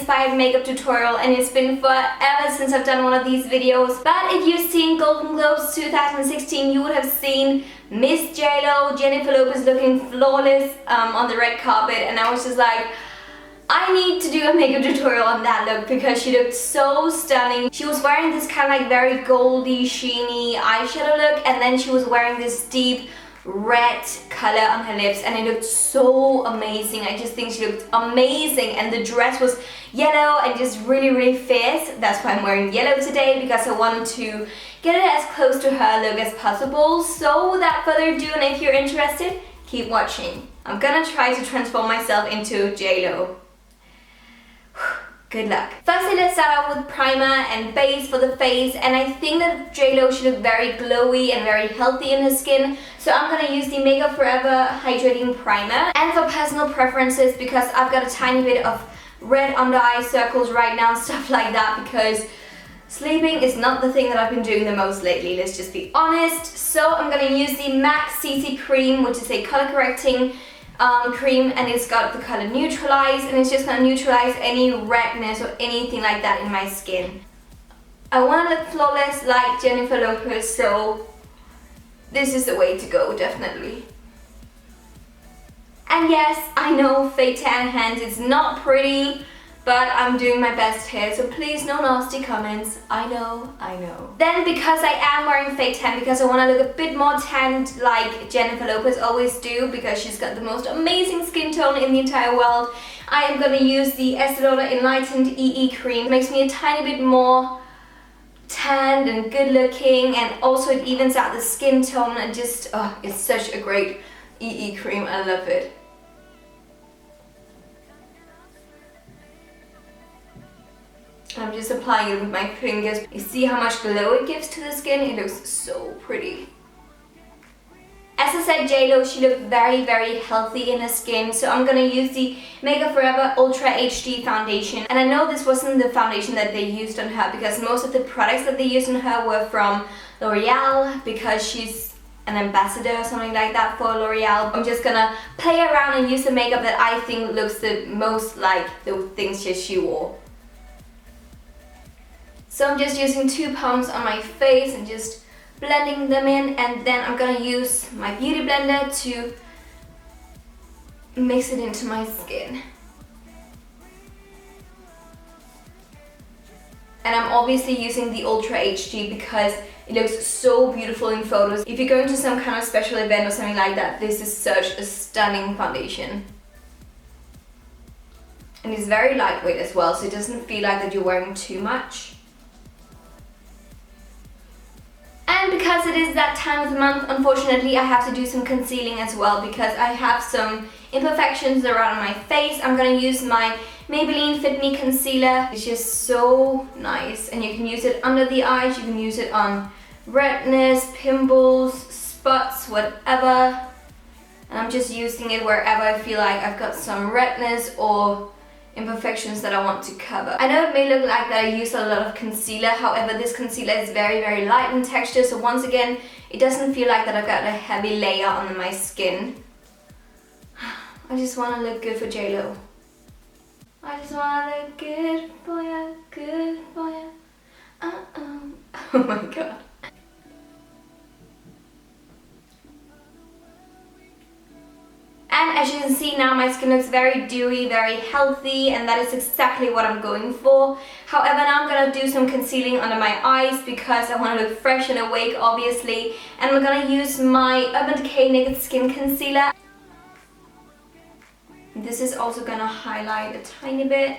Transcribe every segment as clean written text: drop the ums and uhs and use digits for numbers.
inspired makeup tutorial, and it's been forever since I've done one of these videos. But if you've seen Golden Globes 2016, you would have seen Miss J-Lo, Jennifer Lopez looking flawless on the red carpet, and I was just like, I need to do a makeup tutorial on that look because she looked so stunning. She was wearing this kind of like very goldy, sheeny eyeshadow look, and then she was wearing this deep red color on her lips, and it looked so amazing. I just think she looked amazing, and the dress was yellow and just really fierce. That's why I'm wearing yellow today, because I wanted to get it as close to her look as possible. So without further ado, and if you're interested, keep watching. I'm gonna try to transform myself into J-Lo. Good luck. Firstly, let's start out with primer and base for the face, and I think that J-Lo should look very glowy and very healthy in her skin, so I'm gonna use the Makeup Forever Hydrating Primer. And for personal preferences, because I've got a tiny bit of red under eye circles right now and stuff like that, because sleeping is not the thing that I've been doing the most lately, let's just be honest. So I'm gonna use the MAC CC Cream, which is a color correcting cream, and it's got the color Neutralize, and it's just gonna neutralize any redness or anything like that in my skin. I want to look flawless like Jennifer Lopez, so this is the way to go, definitely. And yes, I know fake tan hands is not pretty, but I'm doing my best here, so please no nasty comments. I know. Then, because I am wearing fake tan, because I want to look a bit more tanned like Jennifer Lopez always do, because she's got the most amazing skin tone in the entire world, I am going to use the Estee Lauder Enlightened EE Cream. It makes me a tiny bit more tanned and good looking, and also it evens out the skin tone, and just, oh, it's such a great EE cream. I love it. I'm just applying it with my fingers. You see how much glow it gives to the skin? It looks so pretty. As I said, J-Lo, she looked very healthy in her skin, so I'm gonna use the Makeup Forever Ultra HD Foundation. And I know this wasn't the foundation that they used on her, because most of the products that they used on her were from L'Oreal, because she's an ambassador or something like that for L'Oreal. I'm just gonna play around and use the makeup that I think looks the most like the things that she wore. So I'm just using 2 pumps on my face and just blending them in, and then I'm gonna use my beauty blender to mix it into my skin. And I'm obviously using the Ultra HD because it looks so beautiful in photos. If you're going to some kind of special event or something like that, this is such a stunning foundation. And it's very lightweight as well, so it doesn't feel like that you're wearing too much. And because it is that time of the month, unfortunately, I have to do some concealing as well, because I have some imperfections around my face. I'm gonna use my Maybelline Fit Me Concealer. It's just so nice, and you can use it under the eyes, you can use it on redness, pimples, spots, whatever. And I'm just using it wherever I feel like I've got some redness or imperfections that I want to cover. I know it may look like that I use a lot of concealer, however this concealer is very light in texture, so once again it doesn't feel like that I've got a heavy layer on my skin. I just want to look good for J-Lo. I just want to look good for ya, good for ya. Oh my god. And as you can see now, my skin looks very dewy, very healthy, and that is exactly what I'm going for. However, now I'm going to do some concealing under my eyes because I want to look fresh and awake, obviously. And we're going to use my Urban Decay Naked Skin Concealer. This is also going to highlight a tiny bit,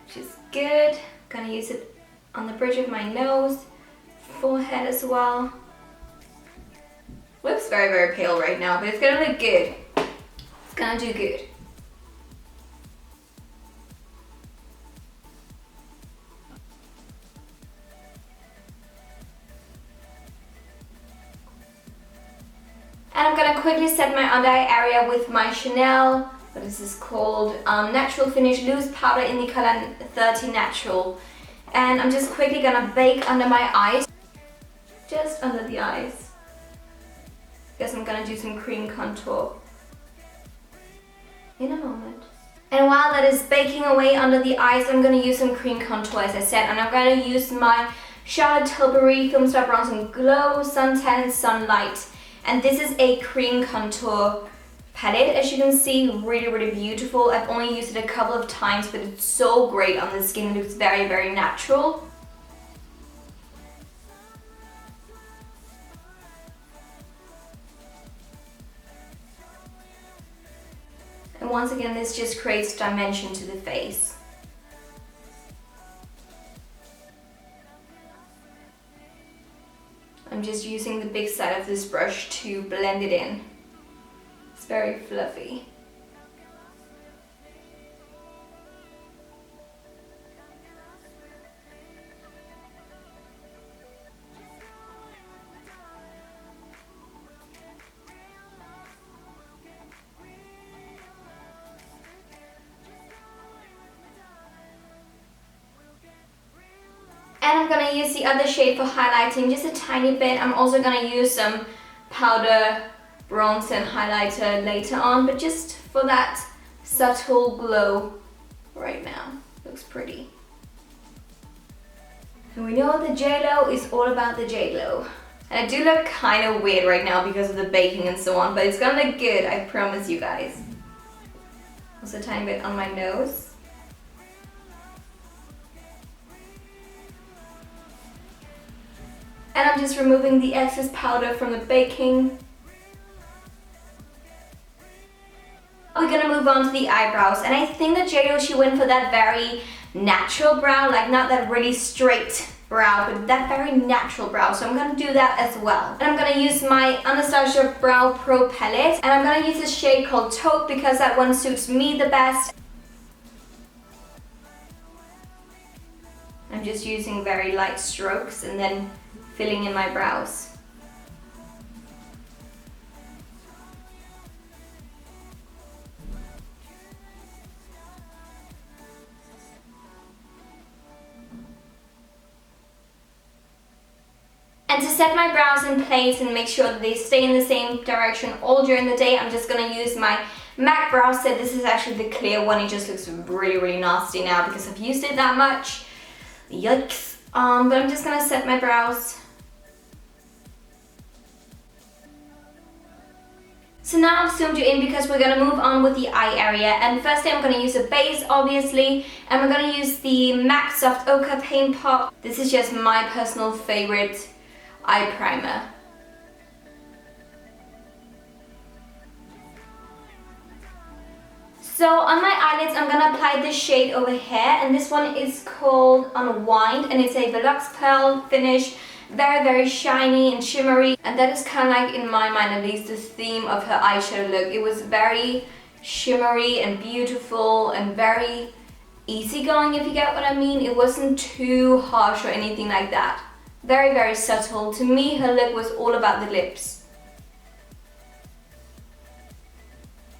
which is good. Going to use it on the bridge of my nose, forehead as well. Looks very pale right now, but it's going to look good. It's gonna do good. And I'm gonna quickly set my under eye area with my Chanel, what is this called? Natural Finish Loose Powder in the color 30 Natural. And I'm just quickly gonna bake under my eyes. Just under the eyes. Because I'm gonna do some cream contour in a moment. And while that is baking away under the eyes, I'm going to use some cream contour as I said, and I'm going to use my Charlotte Tilbury Filmstar Bronze and Glow Suntan Sunlight. And this is a cream contour palette, as you can see, really beautiful. I've only used it a couple of times, but it's so great on the skin. It looks very natural. And once again, this just creates dimension to the face. I'm just using the big side of this brush to blend it in. It's very fluffy. And I'm going to use the other shade for highlighting, just a tiny bit. I'm also going to use some powder, bronze and highlighter later on, but just for that subtle glow right now. Looks pretty. And we know the J-Lo is all about the J-Lo. And I do look kind of weird right now because of the baking and so on, but it's going to look good, I promise you guys. Also a tiny bit on my nose. And I'm just removing the excess powder from the baking. We're gonna move on to the eyebrows, and I think that J-Lo, she went for that very natural brow, like not that really straight brow, but that very natural brow, so I'm gonna do that as well. And I'm gonna use my Anastasia Brow Pro palette, and I'm gonna use a shade called Taupe because that one suits me the best. I'm just using very light strokes and then filling in my brows. And to set my brows in place and make sure that they stay in the same direction all during the day, I'm just going to use my MAC brow set. This is actually the clear one. It just looks really nasty now because I've used it that much. Yikes. But I'm just going to set my brows. So now I've zoomed you in because we're going to move on with the eye area, and firstly I'm going to use a base obviously, and we're going to use the MAC Soft Ochre Paint Pot. This is just my personal favorite eye primer. So on my eyelids I'm going to apply this shade over here, and this one is called Unwind, and it's a Velux Pearl finish. Very shiny and shimmery, and that is kind of like, in my mind at least, the theme of her eyeshadow look. It was very shimmery and beautiful and very easygoing, if you get what I mean. It wasn't too harsh or anything like that. Very subtle. To me, her look was all about the lips.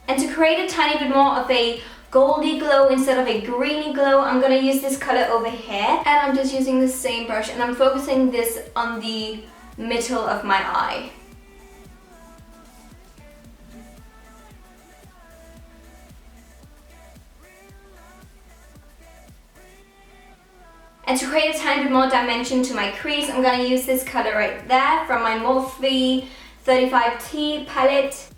And to create a tiny bit more of a goldy glow instead of a greeny glow, I'm going to use this color over here, and I'm just using the same brush, and I'm focusing this on the middle of my eye. And to create a tiny bit more dimension to my crease, I'm going to use this color right there from my Morphe 35T palette.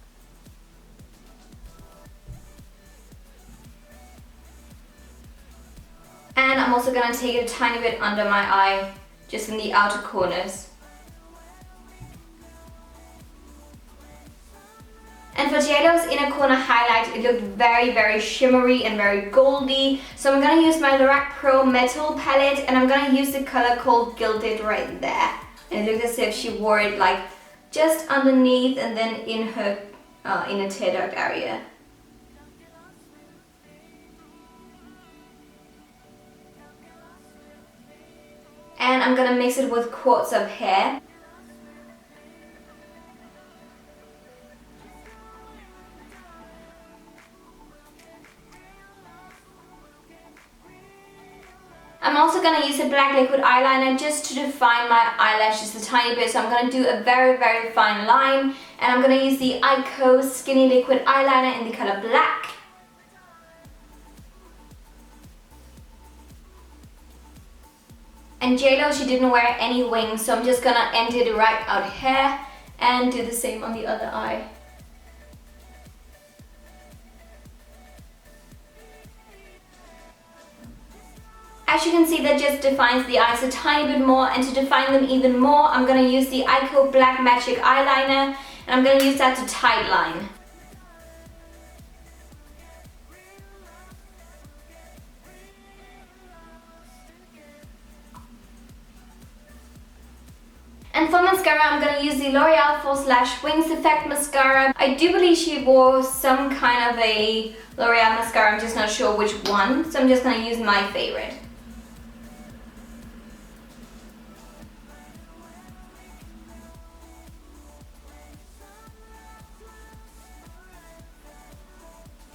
And I'm also going to take it a tiny bit under my eye, just in the outer corners. And for J-Lo's inner corner highlight, it looked very shimmery and very goldy. So I'm going to use my Lorac Pro Metal palette, and I'm going to use the color called Gilded right there. And it looked as if she wore it like just underneath and then in her inner tear duct area. And I'm going to mix it with Quartz up here. I'm also going to use a black liquid eyeliner just to define my eyelashes a tiny bit. So I'm going to do a very fine line. And I'm going to use the Eyeko Skinny Liquid Eyeliner in the color black. And JLo, she didn't wear any wings, so I'm just gonna end it right out here and do the same on the other eye. As you can see, that just defines the eyes a tiny bit more, and to define them even more, I'm going to use the Eyeko Black Magic Eyeliner, and I'm going to use that to tight line. And for mascara, I'm going to use the L'Oreal False Lash Wings Effect Mascara. I do believe she wore some kind of a L'Oreal mascara, I'm just not sure which one, so I'm just going to use my favorite.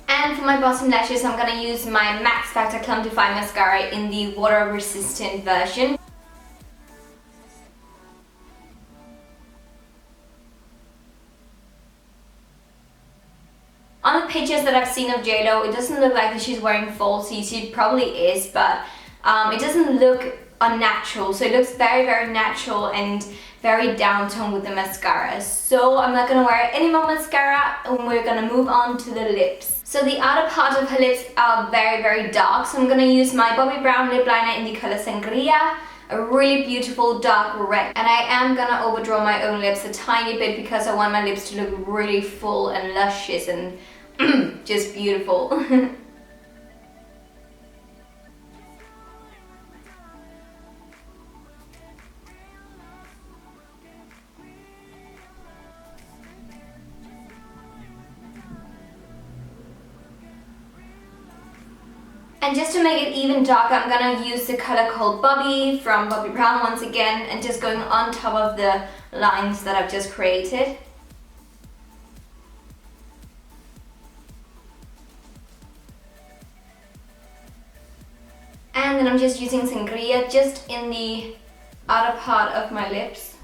And for my bottom lashes, I'm going to use my Max Factor Clumpify Mascara in the water resistant version. On the pictures that I've seen of JLo, it doesn't look like that she's wearing falsies. She probably is, but it doesn't look unnatural. So it looks very, very natural and very down-toned with the mascara. So I'm not going to wear any more mascara, and we're going to move on to the lips. So the outer part of her lips are very, very dark. So I'm going to use my Bobbi Brown lip liner in the color Sangria. A really beautiful dark red, and I am gonna overdraw my own lips a tiny bit because I want my lips to look really full and luscious and just beautiful. And just to make it even darker, I'm gonna use the color called Bobbi from Bobbi Brown once again, and just going on top of the lines that I've just created. And then I'm just using Sangria just in the outer part of my lips.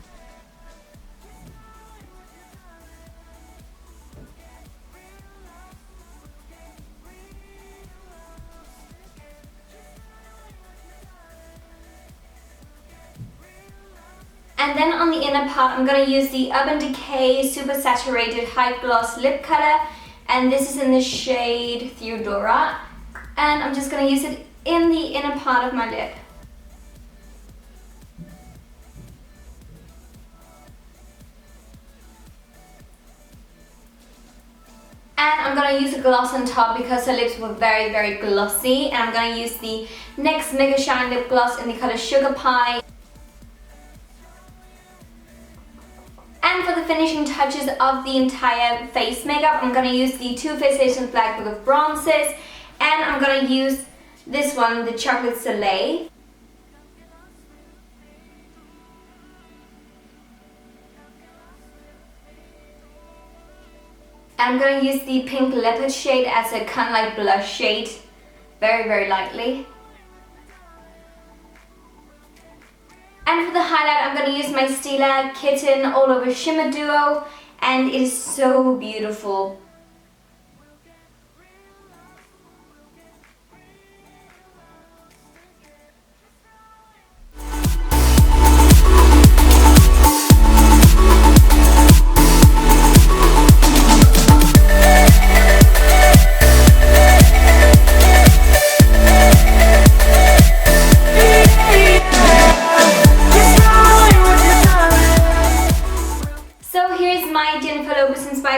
And then on the inner part, I'm going to use the Urban Decay Super Saturated High Gloss Lip Color, and this is in the shade Theodora, and I'm just going to use it in the inner part of my lip. And I'm going to use a gloss on top because her lips were very, very glossy, and I'm going to use the NYX Mega Shine Lip Gloss in the color Sugar Pie. And for the finishing touches of the entire face makeup, I'm going to use the Too Faced Asian Black Book of Bronzes, and I'm going to use this one, the Chocolate Soleil. And I'm going to use the Pink Leopard shade as a kind of like blush shade, very, very lightly. And for the highlight, I'm going to use my Stila Kitten All Over Shimmer Duo, and it is so beautiful.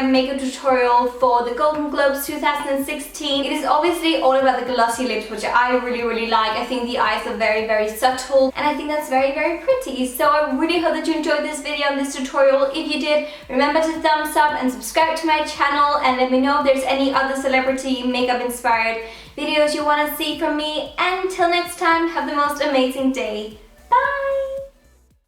Makeup tutorial for the Golden Globes 2016. It is obviously all about the glossy lips, which I really, really like. I think the eyes are very, very subtle, and I think that's very, very pretty. So I really hope that you enjoyed this video and this tutorial. If you did, remember to thumbs up and subscribe to my channel, and let me know if there's any other celebrity makeup inspired videos you want to see from me. And until next time, have the most amazing day. Bye!